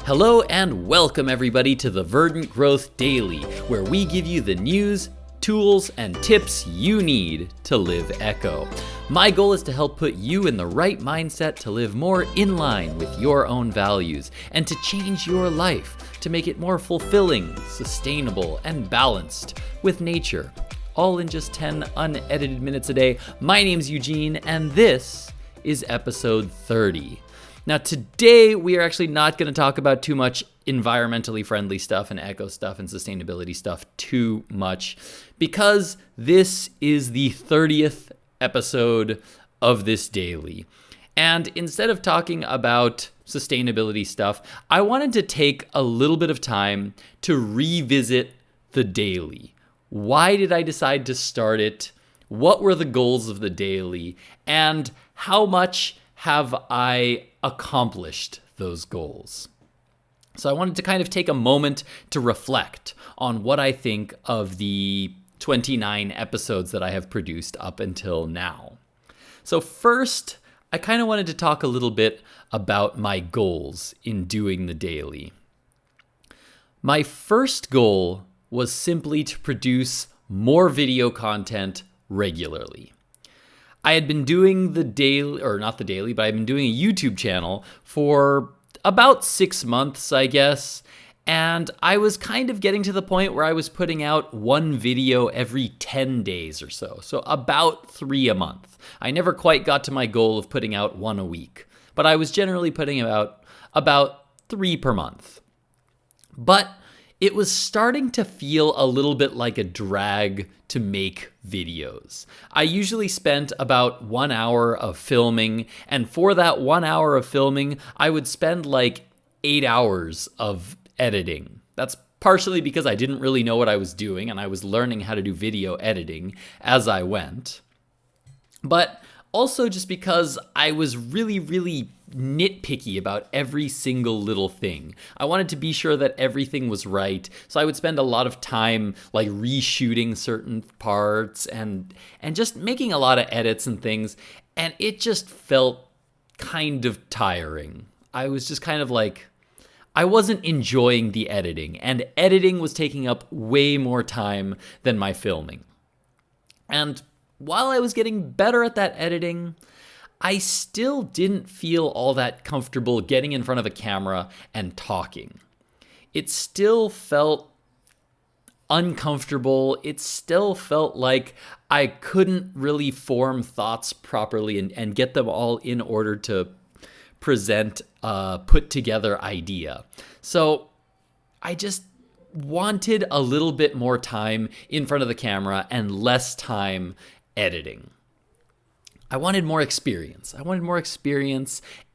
Hello and welcome everybody to the Verdant Growth Daily, where we give you the news, tools, and tips you need to live Echo. My goal is to help put you in the right mindset to live more in line with your own values and to change your life to make it more fulfilling, sustainable, and balanced with nature. All in just 10 unedited minutes a day. My name's Eugene, and this is episode 30. Now today we are actually not going to talk about too much environmentally friendly stuff and eco stuff and sustainability stuff too much because this is the 30th episode of this daily. And instead of talking about sustainability stuff, I wanted to take a little bit of time to revisit the daily. Why did I decide to start it? What were the goals of the daily? And how much have I accomplished those goals? So I wanted to kind of take a moment to reflect on what I think of the 29 episodes that I have produced up until now. So first, I kind of wanted to talk a little bit about my goals in doing the daily. My first goal was simply to produce more video content regularly. I had been doing the daily, or not the daily, but I've been doing a YouTube channel for about 6 months, I guess. And I was kind of getting to the point where I was putting out one video every 10 days or so. So about 3 a month. I never quite got to my goal of putting out one a week, but I was generally putting out about 3 per month. But it was starting to feel a little bit like a drag to make videos. I usually spent about 1 hour of filming, and for that 1 hour of filming, I would spend like 8 hours of editing. That's partially because I didn't really know what I was doing, and I was learning how to do video editing as I went. But also just because I was really nitpicky about every single little thing. I wanted to be sure that everything was right, so I would spend a lot of time like reshooting certain parts and just making a lot of edits and things, and it just felt kind of tiring. I was just kind of like, I wasn't enjoying the editing, and editing was taking up way more time than my filming. And while I was getting better at that editing, I still didn't feel all that comfortable getting in front of a camera and talking. It still felt uncomfortable. It still felt like I couldn't really form thoughts properly and get them all in order to present a put together idea. So I just wanted a little bit more time in front of the camera and less time editing. I wanted more experience.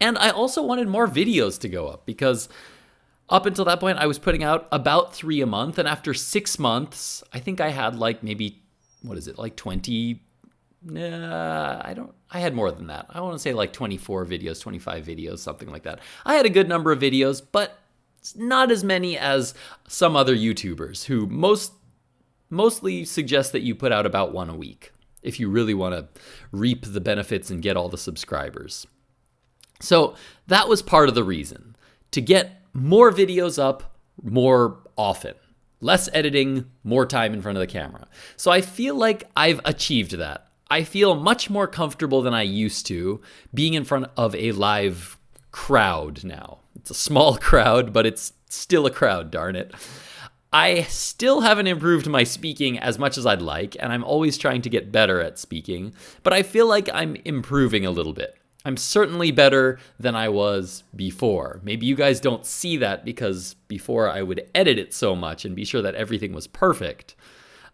And I also wanted more videos to go up because up until that point, I was putting out about 3 a month. And after 6 months, I think I had like maybe, 20? I had more than that. I want to say like 24 videos, 25 videos, something like that. I had a good number of videos, but not as many as some other YouTubers who mostly suggest that you put out about one a week if you really want to reap the benefits and get all the subscribers. So that was part of the reason, to get more videos up more often. Less editing, more time in front of the camera. So I feel like I've achieved that. I feel much more comfortable than I used to being in front of a live crowd now. It's a small crowd, but it's still a crowd, darn it. I still haven't improved my speaking as much as I'd like, and I'm always trying to get better at speaking, but I feel like I'm improving a little bit. I'm certainly better than I was before. Maybe you guys don't see that because before I would edit it so much and be sure that everything was perfect.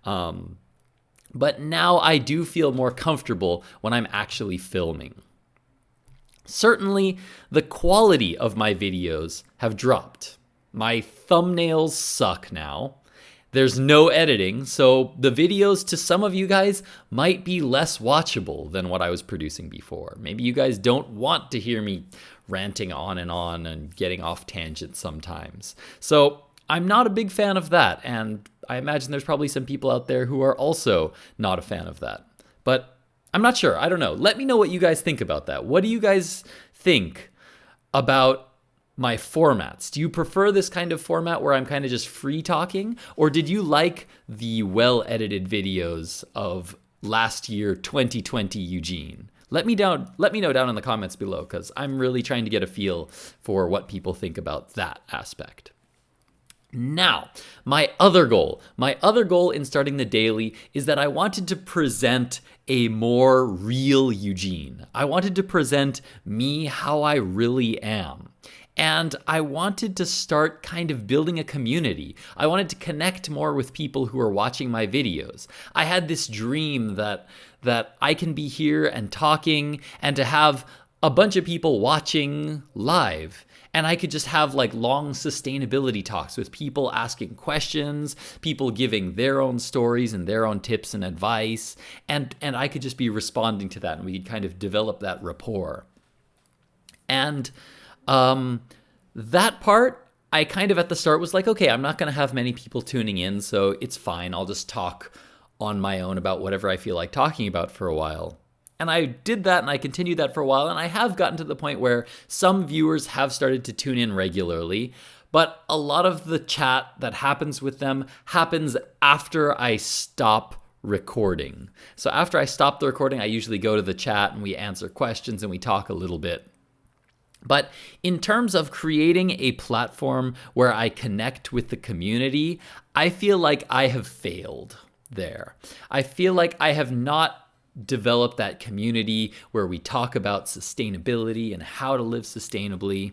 But now I do feel more comfortable when I'm actually filming. Certainly, the quality of my videos have dropped. My thumbnails suck now. There's no editing, so the videos to some of you guys might be less watchable than what I was producing before. Maybe you guys don't want to hear me ranting on and getting off tangents sometimes. So I'm not a big fan of that, and I imagine there's probably some people out there who are also not a fan of that. But I'm not sure. I don't know. Let me know what you guys think about that. What do you guys think about my formats. Do you prefer this kind of format where I'm kind of just free talking? Or did you like the well-edited videos of last year, 2020 Eugene? Let me know down in the comments below, because I'm really trying to get a feel for what people think about that aspect. Now, my other goal in starting the daily is that I wanted to present a more real Eugene. I wanted to present me how I really am. And I wanted to start kind of building a community. I wanted to connect more with people who are watching my videos. I had this dream that I can be here and talking and to have a bunch of people watching live. And I could just have like long sustainability talks with people asking questions, people giving their own stories and their own tips and advice. And I could just be responding to that, and we could kind of develop that rapport. And that part, I kind of at the start was like, okay, I'm not going to have many people tuning in, so it's fine. I'll just talk on my own about whatever I feel like talking about for a while. And I did that, and I continued that for a while, and I have gotten to the point where some viewers have started to tune in regularly, but a lot of the chat that happens with them happens after I stop recording. So after I stop the recording, I usually go to the chat and we answer questions and we talk a little bit. But in terms of creating a platform where I connect with the community, I feel like I have failed there. I feel like I have not developed that community where we talk about sustainability and how to live sustainably.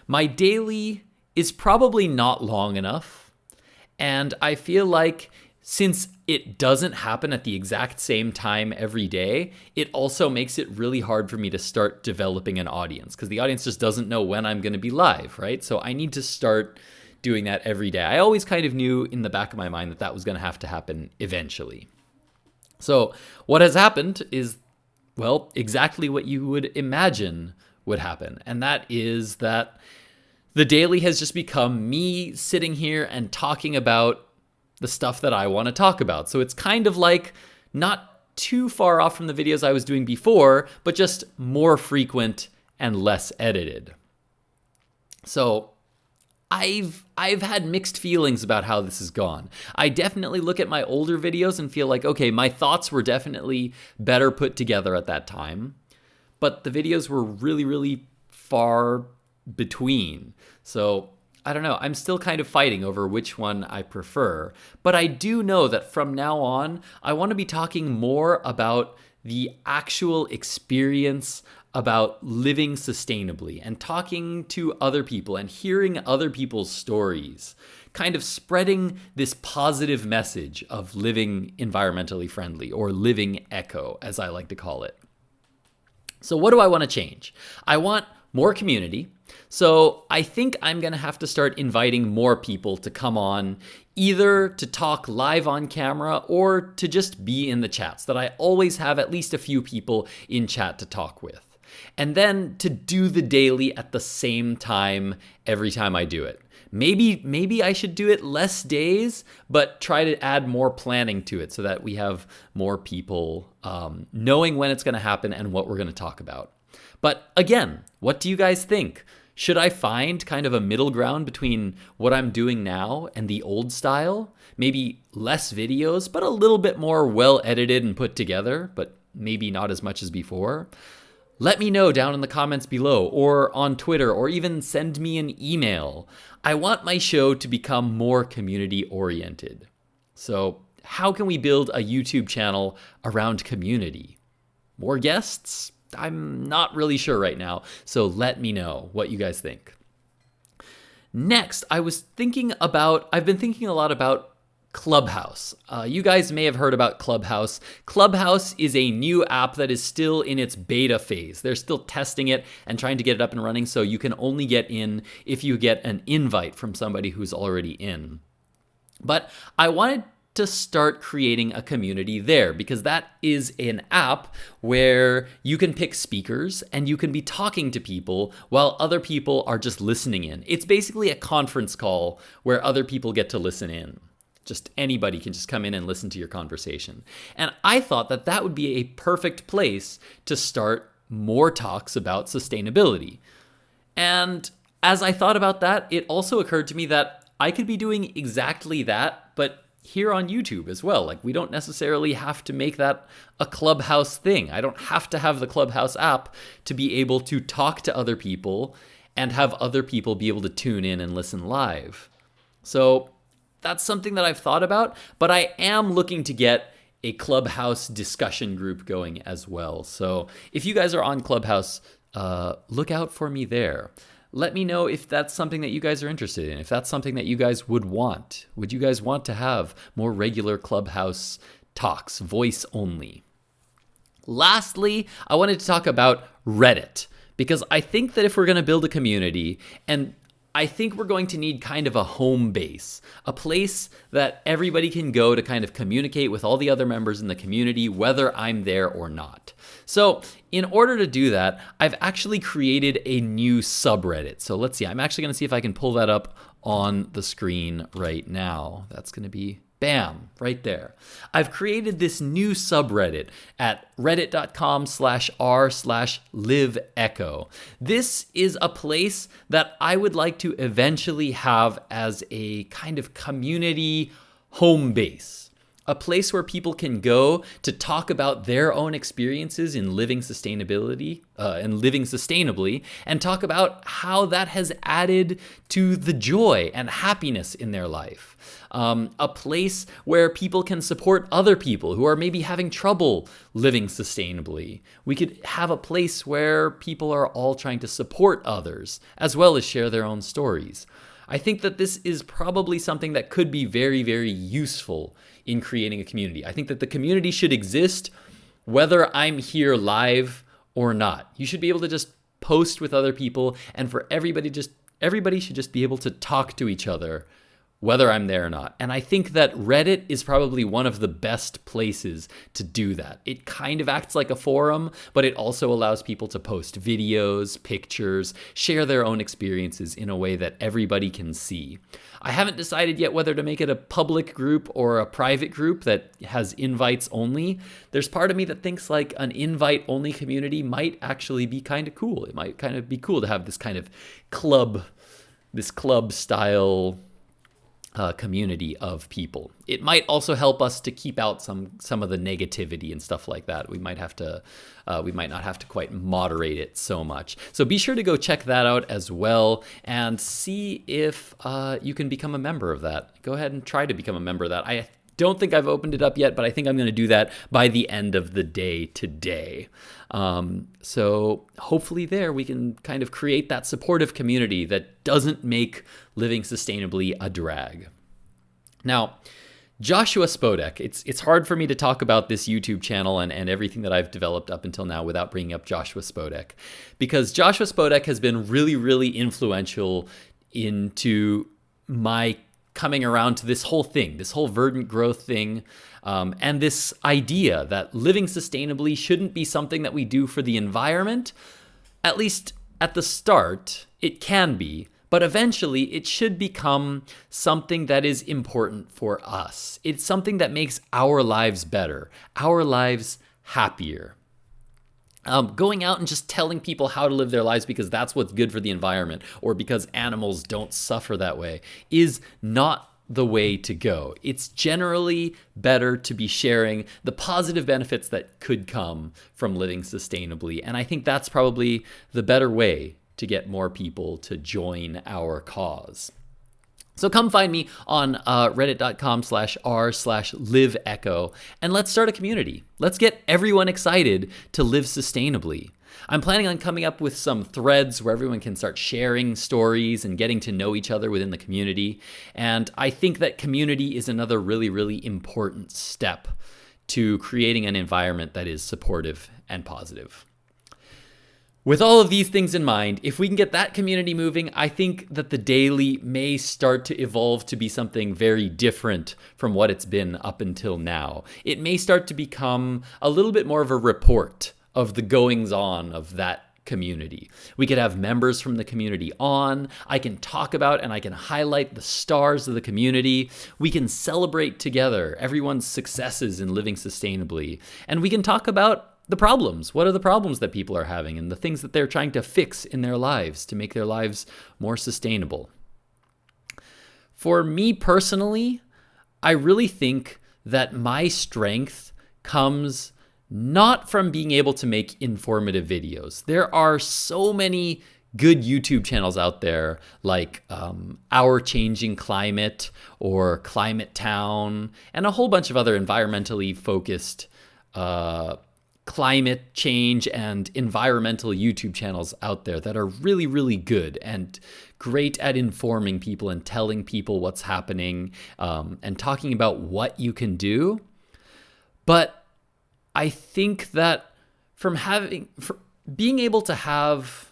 My daily is probably not long enough, and I feel like since it doesn't happen at the exact same time every day, it also makes it really hard for me to start developing an audience, because the audience just doesn't know when I'm going to be live, right? So I need to start doing that every day. I always kind of knew in the back of my mind that was going to have to happen eventually. So what has happened is, well, exactly what you would imagine would happen. And that is that the daily has just become me sitting here and talking about the stuff that I want to talk about. So it's kind of like not too far off from the videos I was doing before, but just more frequent and less edited. So I've had mixed feelings about how this has gone. I definitely look at my older videos and feel like, okay, my thoughts were definitely better put together at that time, but the videos were really, really far between. So I don't know, I'm still kind of fighting over which one I prefer, but I do know that from now on, I want to be talking more about the actual experience about living sustainably and talking to other people and hearing other people's stories, kind of spreading this positive message of living environmentally friendly, or living eco, as I like to call it. So what do I want to change? I want more community. So I think I'm going to have to start inviting more people to come on, either to talk live on camera or to just be in the chats, that I always have at least a few people in chat to talk with. And then to do the daily at the same time every time I do it. Maybe I should do it less days, but try to add more planning to it so that we have more people knowing when it's going to happen and what we're going to talk about. But again, what do you guys think? Should I find kind of a middle ground between what I'm doing now and the old style? Maybe less videos, but a little bit more well edited and put together, but maybe not as much as before? Let me know down in the comments below, or on Twitter, or even send me an email. I want my show to become more community oriented. So how can we build a YouTube channel around community? More guests? I'm not really sure right now, so let me know what you guys think. Next, I've been thinking a lot about Clubhouse. You guys may have heard about Clubhouse. Clubhouse is a new app that is still in its beta phase. They're still testing it and trying to get it up and running, so you can only get in if you get an invite from somebody who's already in. But I wanted to start creating a community there, because that is an app where you can pick speakers and you can be talking to people while other people are just listening in. It's basically a conference call where other people get to listen in. Just anybody can just come in and listen to your conversation. And I thought that would be a perfect place to start more talks about sustainability. And as I thought about that, it also occurred to me that I could be doing exactly that, but here on YouTube as well. Like, we don't necessarily have to make that a Clubhouse thing. I don't have to have the Clubhouse app to be able to talk to other people and have other people be able to tune in and listen live. So that's something that I've thought about, but I am looking to get a Clubhouse discussion group going as well. So if you guys are on Clubhouse, look out for me there. Let me know if that's something that you guys are interested in, if that's something that you guys would want. Would you guys want to have more regular Clubhouse talks, voice only? Lastly, I wanted to talk about Reddit, because I think that if we're going to build a community, and I think we're going to need kind of a home base, a place that everybody can go to kind of communicate with all the other members in the community, whether I'm there or not. So in order to do that, I've actually created a new subreddit. So let's see, I'm actually going to see if I can pull that up on the screen right now. That's going to be bam, right there. I've created this new subreddit at reddit.com/r/liveecho. This is a place that I would like to eventually have as a kind of community home base. A place where people can go to talk about their own experiences in living sustainably, and talk about how that has added to the joy and happiness in their life. A place where people can support other people who are maybe having trouble living sustainably. We could have a place where people are all trying to support others, as well as share their own stories. I think that this is probably something that could be very, very useful in creating a community. I think that the community should exist whether I'm here live or not. You should be able to just post with other people, and for everybody should just be able to talk to each other whether I'm there or not. And I think that Reddit is probably one of the best places to do that. It kind of acts like a forum, but it also allows people to post videos, pictures, share their own experiences in a way that everybody can see. I haven't decided yet whether to make it a public group or a private group that has invites only. There's part of me that thinks like an invite-only community might actually be kind of cool. It might kind of be cool to have this kind of club style community of people. It might also help us to keep out some of the negativity and stuff like that. We might not have to quite moderate it so much. So be sure to go check that out as well and see if you can become a member of that. Go ahead and try to become a member of that. I don't think I've opened it up yet, but I think I'm going to do that by the end of the day today. So hopefully there we can kind of create that supportive community that doesn't make living sustainably a drag. Now, Joshua Spodek, it's hard for me to talk about this YouTube channel and everything that I've developed up until now without bringing up Joshua Spodek, because Joshua Spodek has been really, really influential into my coming around to this whole thing, this whole verdant growth thing, and this idea that living sustainably shouldn't be something that we do for the environment. At least at the start, it can be, but eventually it should become something that is important for us. It's something that makes our lives better, our lives happier. Going out and just telling people how to live their lives because that's what's good for the environment or because animals don't suffer that way is not the way to go. It's generally better to be sharing the positive benefits that could come from living sustainably. And I think that's probably the better way to get more people to join our cause. So come find me on reddit.com/r/liveecho and let's start a community. Let's get everyone excited to live sustainably. I'm planning on coming up with some threads where everyone can start sharing stories and getting to know each other within the community. And I think that community is another really, really important step to creating an environment that is supportive and positive. With all of these things in mind, if we can get that community moving, I think that the daily may start to evolve to be something very different from what it's been up until now. It may start to become a little bit more of a report of the goings-on of that community. We could have members from the community on. I can talk about and I can highlight the stars of the community. We can celebrate together everyone's successes in living sustainably. And we can talk about the problems. What are the problems that people are having and the things that they're trying to fix in their lives to make their lives more sustainable? For me personally, I really think that my strength comes not from being able to make informative videos. There are so many good YouTube channels out there like Our Changing Climate or Climate Town and a whole bunch of other environmentally focused climate change and environmental YouTube channels out there that are really, really good and great at informing people and telling people what's happening and talking about what you can do. But I think that being able to have,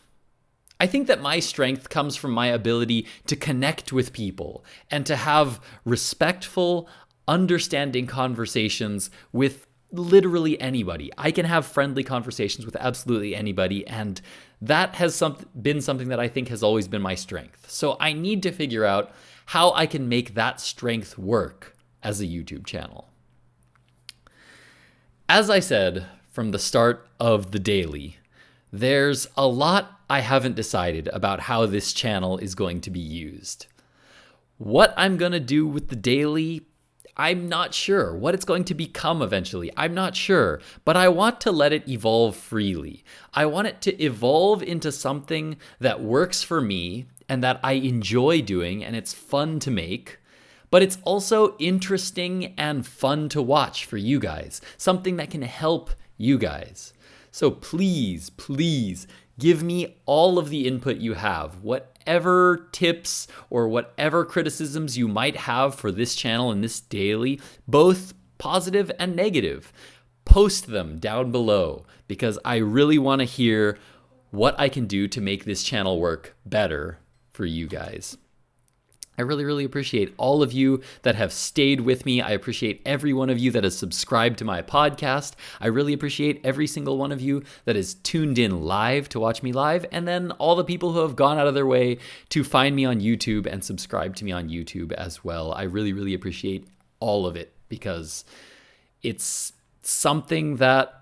I think that my strength comes from my ability to connect with people and to have respectful, understanding conversations with literally anybody. I can have friendly conversations with absolutely anybody, and that has been something that I think has always been my strength. So I need to figure out how I can make that strength work as a YouTube channel. As I said from the start of the daily, there's a lot I haven't decided about how this channel is going to be used. What I'm going to do with the daily, I'm not sure. What it's going to become eventually, I'm not sure. But I want to let it evolve freely. I want it to evolve into something that works for me and that I enjoy doing and it's fun to make. But it's also interesting and fun to watch for you guys. Something that can help you guys. So please, please give me all of the input you have. Whatever tips or whatever criticisms you might have for this channel and this daily, both positive and negative, post them down below because I really want to hear what I can do to make this channel work better for you guys. I really, really appreciate all of you that have stayed with me. I appreciate every one of you that has subscribed to my podcast. I really appreciate every single one of you that is tuned in live to watch me live. And then all the people who have gone out of their way to find me on YouTube and subscribe to me on YouTube as well. I really, really appreciate all of it because it's something that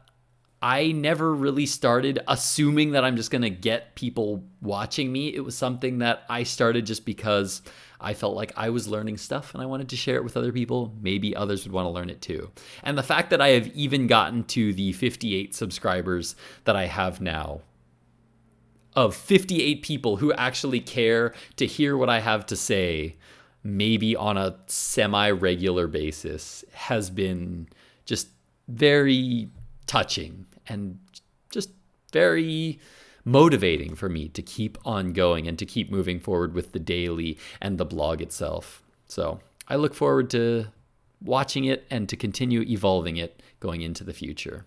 I never really started assuming that I'm just going to get people watching me. It was something that I started just because I felt like I was learning stuff and I wanted to share it with other people. Maybe others would want to learn it too. And the fact that I have even gotten to the 58 subscribers that I have now, of 58 people who actually care to hear what I have to say, maybe on a semi-regular basis, has been just very touching and just very motivating for me to keep on going and to keep moving forward with the daily and the blog itself. So I look forward to watching it and to continue evolving it going into the future.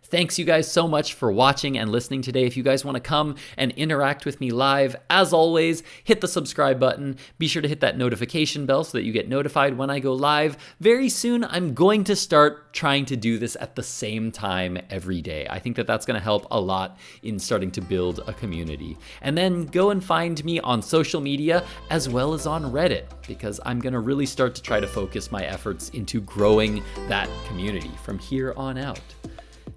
Thanks you guys so much for watching and listening today. If you guys want to come and interact with me live, as always, hit the subscribe button. Be sure to hit that notification bell so that you get notified when I go live. Very soon, I'm going to start trying to do this at the same time every day. I think that that's going to help a lot in starting to build a community. And then go and find me on social media as well as on Reddit, because I'm going to really start to try to focus my efforts into growing that community from here on out.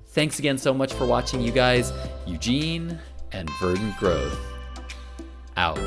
Thanks again so much for watching, you guys. Eugene and Verdant Growth out.